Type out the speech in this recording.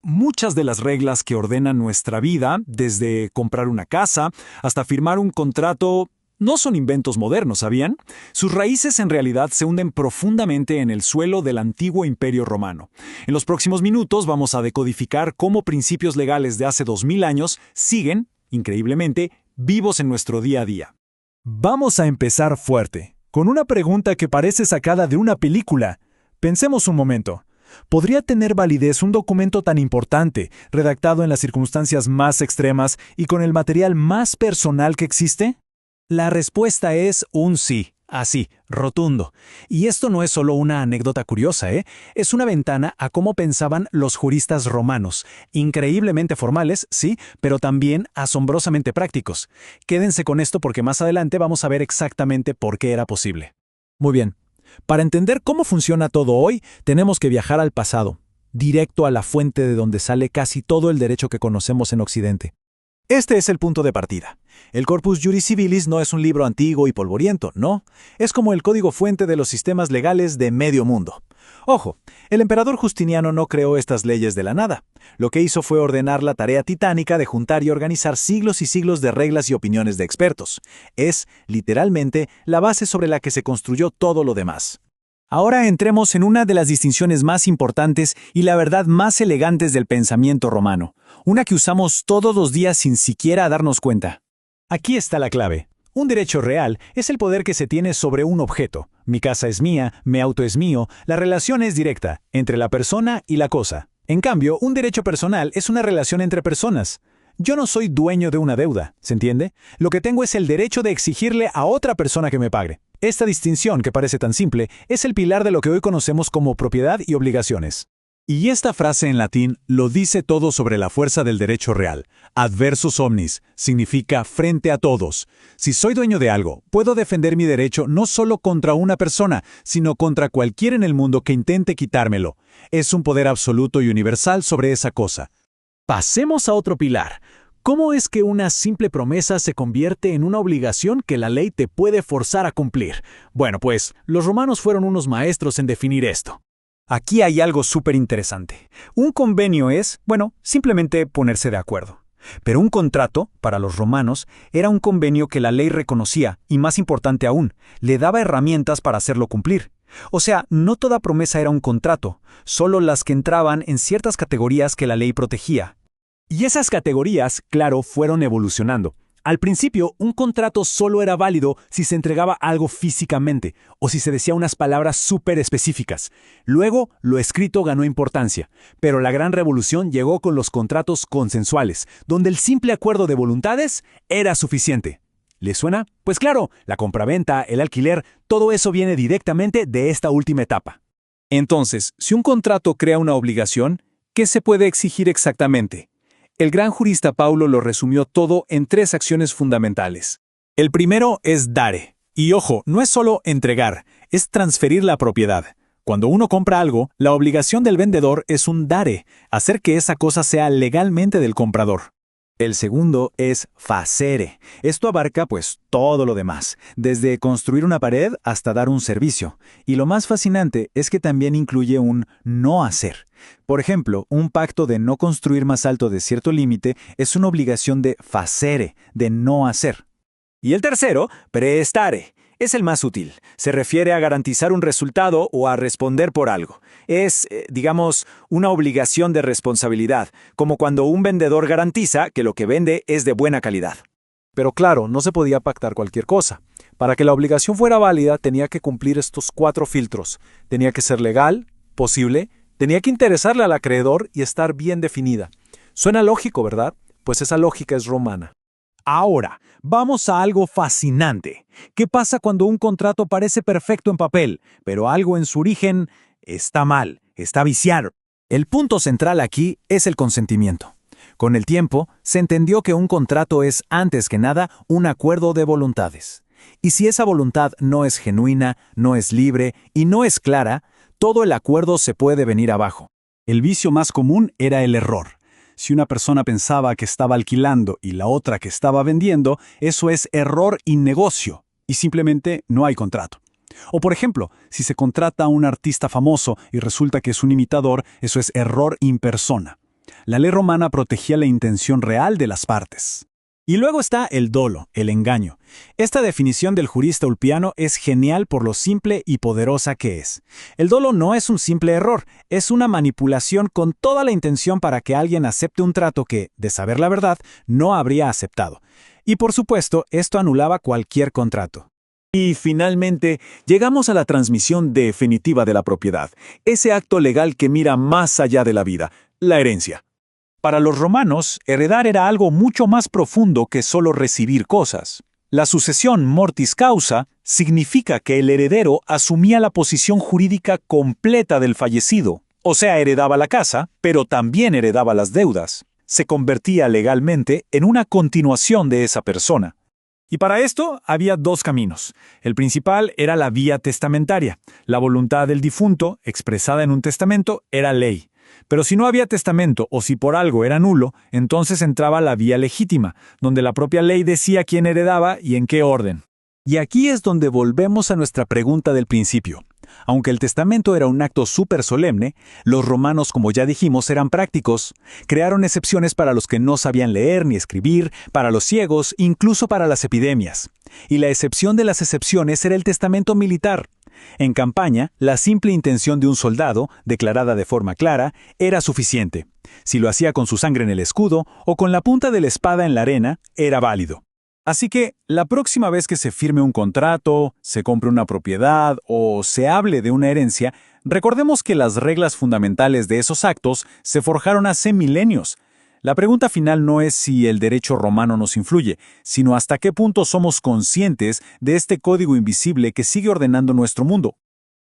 muchas de las reglas que ordenan nuestra vida, desde comprar una casa hasta firmar un contrato, no son inventos modernos, ¿sabían? Sus raíces en realidad se hunden profundamente en el suelo del antiguo Imperio Romano. En los próximos minutos vamos a decodificar cómo principios legales de hace 2000 años siguen, increíblemente, vivos en nuestro día a día. Vamos a empezar fuerte, con una pregunta que parece sacada de una película. Pensemos un momento. ¿Podría tener validez un documento tan importante, redactado en las circunstancias más extremas y con el material más personal que existe? La respuesta es un sí, así, rotundo. Y esto no es solo una anécdota curiosa, Es una ventana a cómo pensaban los juristas romanos. Increíblemente formales, sí, pero también asombrosamente prácticos. Quédense con esto porque más adelante vamos a ver exactamente por qué era posible. Muy bien. Para entender cómo funciona todo hoy, tenemos que viajar al pasado, directo a la fuente de donde sale casi todo el derecho que conocemos en Occidente. Este es el punto de partida. El Corpus Juris Civilis no es un libro antiguo y polvoriento, no. Es como el código fuente de los sistemas legales de medio mundo. Ojo, el emperador Justiniano no creó estas leyes de la nada. Lo que hizo fue ordenar la tarea titánica de juntar y organizar siglos y siglos de reglas y opiniones de expertos. Es, literalmente, la base sobre la que se construyó todo lo demás. Ahora entremos en una de las distinciones más importantes y la verdad más elegantes del pensamiento romano, una que usamos todos los días sin siquiera darnos cuenta. Aquí está la clave. Un derecho real es el poder que se tiene sobre un objeto. Mi casa es mía, mi auto es mío, la relación es directa, entre la persona y la cosa. En cambio, un derecho personal es una relación entre personas. Yo no soy dueño de una deuda, ¿se entiende? Lo que tengo es el derecho de exigirle a otra persona que me pague. Esta distinción, que parece tan simple, es el pilar de lo que hoy conocemos como propiedad y obligaciones. Y esta frase en latín lo dice todo sobre la fuerza del derecho real. Adversus omnis significa frente a todos. Si soy dueño de algo, puedo defender mi derecho no solo contra una persona, sino contra cualquiera en el mundo que intente quitármelo. Es un poder absoluto y universal sobre esa cosa. Pasemos a otro pilar. ¿Cómo es que una simple promesa se convierte en una obligación que la ley te puede forzar a cumplir? Bueno, pues, los romanos fueron unos maestros en definir esto. Aquí hay algo súper interesante. Un convenio es, simplemente ponerse de acuerdo. Pero un contrato, para los romanos, era un convenio que la ley reconocía y, más importante aún, le daba herramientas para hacerlo cumplir. O sea, no toda promesa era un contrato, solo las que entraban en ciertas categorías que la ley protegía. Y esas categorías, claro, fueron evolucionando. Al principio, un contrato solo era válido si se entregaba algo físicamente o si se decía unas palabras súper específicas. Luego, lo escrito ganó importancia, pero la gran revolución llegó con los contratos consensuales, donde el simple acuerdo de voluntades era suficiente. ¿Les suena? Pues claro, la compraventa, el alquiler, todo eso viene directamente de esta última etapa. Entonces, si un contrato crea una obligación, ¿qué se puede exigir exactamente? El gran jurista Paulo lo resumió todo en 3 acciones fundamentales. El primero es dare. Y ojo, no es solo entregar, es transferir la propiedad. Cuando uno compra algo, la obligación del vendedor es un dare, hacer que esa cosa sea legalmente del comprador. El segundo es facere. Esto abarca, todo lo demás, desde construir una pared hasta dar un servicio. Y lo más fascinante es que también incluye un no hacer. Por ejemplo, un pacto de no construir más alto de cierto límite es una obligación de facere, de no hacer. Y el tercero, prestare. Es el más útil. Se refiere a garantizar un resultado o a responder por algo. Es, una obligación de responsabilidad, como cuando un vendedor garantiza que lo que vende es de buena calidad. Pero claro, no se podía pactar cualquier cosa. Para que la obligación fuera válida, tenía que cumplir estos 4 filtros. Tenía que ser legal, posible, tenía que interesarle al acreedor y estar bien definida. Suena lógico, ¿verdad? Pues esa lógica es romana. Ahora, vamos a algo fascinante. ¿Qué pasa cuando un contrato parece perfecto en papel, pero algo en su origen está mal, está viciado? El punto central aquí es el consentimiento. Con el tiempo, se entendió que un contrato es, antes que nada, un acuerdo de voluntades. Y si esa voluntad no es genuina, no es libre y no es clara, todo el acuerdo se puede venir abajo. El vicio más común era el error. Si una persona pensaba que estaba alquilando y la otra que estaba vendiendo, eso es error y negocio, y simplemente no hay contrato. O por ejemplo, si se contrata a un artista famoso y resulta que es un imitador, eso es error in persona. La ley romana protegía la intención real de las partes. Y luego está el dolo, el engaño. Esta definición del jurista Ulpiano es genial por lo simple y poderosa que es. El dolo no es un simple error, es una manipulación con toda la intención para que alguien acepte un trato que, de saber la verdad, no habría aceptado. Y por supuesto, esto anulaba cualquier contrato. Y finalmente, llegamos a la transmisión definitiva de la propiedad, ese acto legal que mira más allá de la vida, la herencia. Para los romanos, heredar era algo mucho más profundo que solo recibir cosas. La sucesión mortis causa significa que el heredero asumía la posición jurídica completa del fallecido, o sea, heredaba la casa, pero también heredaba las deudas. Se convertía legalmente en una continuación de esa persona. Y para esto había dos caminos. El principal era la vía testamentaria. La voluntad del difunto, expresada en un testamento, era ley. Pero si no había testamento o si por algo era nulo, entonces entraba la vía legítima, donde la propia ley decía quién heredaba y en qué orden. Y aquí es donde volvemos a nuestra pregunta del principio. Aunque el testamento era un acto súper solemne, los romanos, como ya dijimos, eran prácticos. Crearon excepciones para los que no sabían leer ni escribir, para los ciegos, incluso para las epidemias. Y la excepción de las excepciones era el testamento militar. En campaña, la simple intención de un soldado, declarada de forma clara, era suficiente. Si lo hacía con su sangre en el escudo o con la punta de la espada en la arena, era válido. Así que, la próxima vez que se firme un contrato, se compre una propiedad o se hable de una herencia, recordemos que las reglas fundamentales de esos actos se forjaron hace milenios. La pregunta final no es si el derecho romano nos influye, sino hasta qué punto somos conscientes de este código invisible que sigue ordenando nuestro mundo.